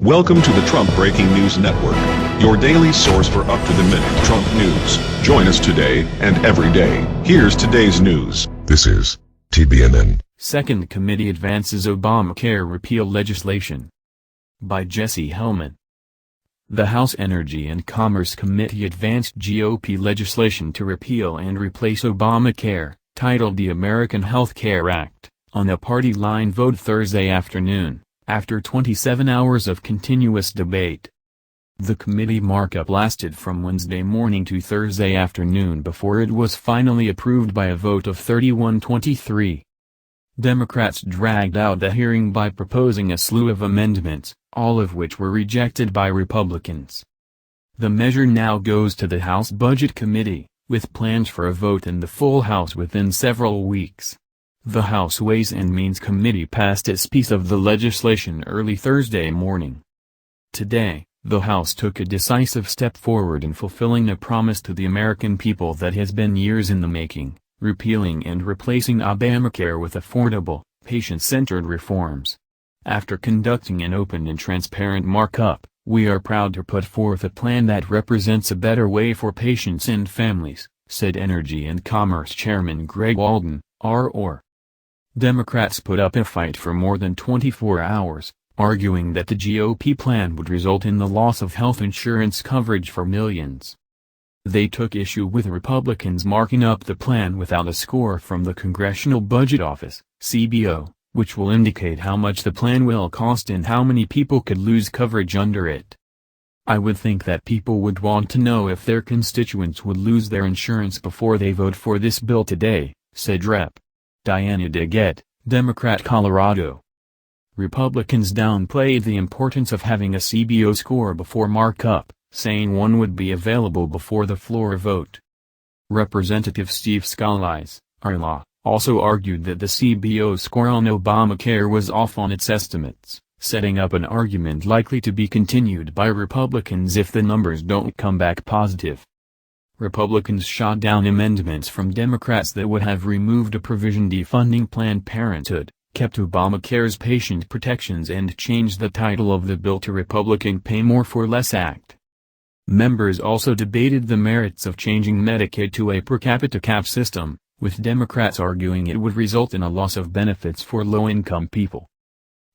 Welcome to the Trump Breaking News Network, your daily source for up-to-the-minute Trump news. Join us today and every day. Here's today's news. This is TBNN. Second Committee advances Obamacare repeal legislation. By Jesse Hellman. The House Energy and Commerce Committee advanced GOP legislation to repeal and replace Obamacare, titled the American Health Care Act, on a party-line vote Thursday afternoon, after 27 hours of continuous debate. The committee markup lasted from Wednesday morning to Thursday afternoon before it was finally approved by a vote of 31-23. Democrats dragged out the hearing by proposing a slew of amendments, all of which were rejected by Republicans. The measure now goes to the House Budget Committee, with plans for a vote in the full House within several weeks. The House Ways and Means Committee passed its piece of the legislation early Thursday morning. Today, the House took a decisive step forward in fulfilling a promise to the American people that has been years in the making, repealing and replacing Obamacare with affordable, patient-centered reforms. After conducting an open and transparent markup, we are proud to put forth a plan that represents a better way for patients and families, said Energy and Commerce Chairman Greg Walden, R.O. Democrats put up a fight for more than 24 hours, arguing that the GOP plan would result in the loss of health insurance coverage for millions. They took issue with Republicans marking up the plan without a score from the Congressional Budget Office, CBO, which will indicate how much the plan will cost and how many people could lose coverage under it. I would think that people would want to know if their constituents would lose their insurance before they vote for this bill today, said Rep. Diana DeGette, Democrat Colorado. Republicans downplayed the importance of having a CBO score before markup, saying one would be available before the floor vote. Representative Steve Scalise, RLA, also argued that the CBO score on Obamacare was off on its estimates, setting up an argument likely to be continued by Republicans if the numbers don't come back positive. Republicans shot down amendments from Democrats that would have removed a provision defunding Planned Parenthood, kept Obamacare's patient protections and changed the title of the bill to Republican Pay More for Less Act. Members also debated the merits of changing Medicaid to a per capita cap system, with Democrats arguing it would result in a loss of benefits for low-income people.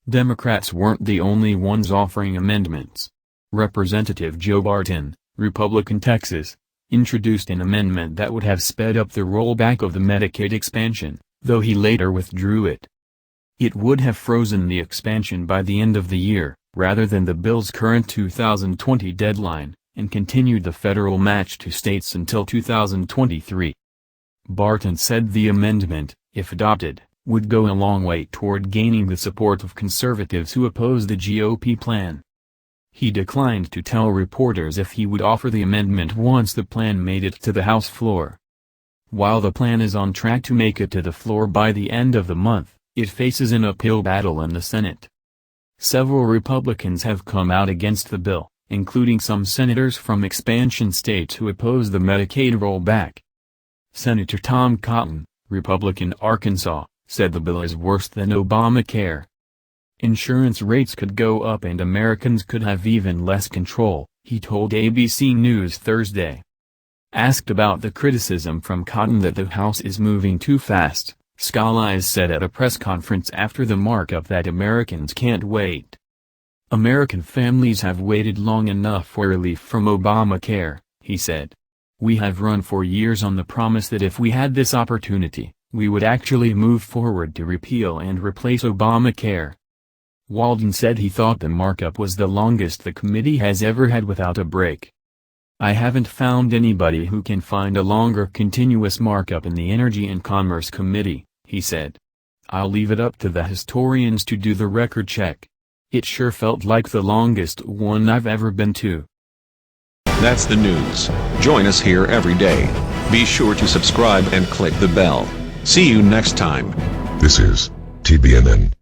Democrats weren't the only ones offering amendments. Representative Joe Barton, Republican Texas, introduced an amendment that would have sped up the rollback of the Medicaid expansion, though he later withdrew it. It would have frozen the expansion by the end of the year, rather than the bill's current 2020 deadline, and continued the federal match to states until 2023. Barton said the amendment, if adopted, would go a long way toward gaining the support of conservatives who oppose the GOP plan. He declined to tell reporters if he would offer the amendment once the plan made it to the House floor. While the plan is on track to make it to the floor by the end of the month, it faces an uphill battle in the Senate. Several Republicans have come out against the bill, including some senators from expansion states who oppose the Medicaid rollback. Senator Tom Cotton, Republican Arkansas, said the bill is worse than Obamacare. Insurance rates could go up and Americans could have even less control, he told ABC News Thursday. Asked about the criticism from Cotton that the House is moving too fast, Scalise said at a press conference after the markup that Americans can't wait. American families have waited long enough for relief from Obamacare, he said. We have run for years on the promise that if we had this opportunity, we would actually move forward to repeal and replace Obamacare. Walden said he thought the markup was the longest the committee has ever had without a break. I haven't found anybody who can find a longer continuous markup in the Energy and Commerce Committee, he said. I'll leave it up to the historians to do the record check. It sure felt like the longest one I've ever been to. That's the news. Join us here every day. Be sure to subscribe and click the bell. See you next time. This is TBNN.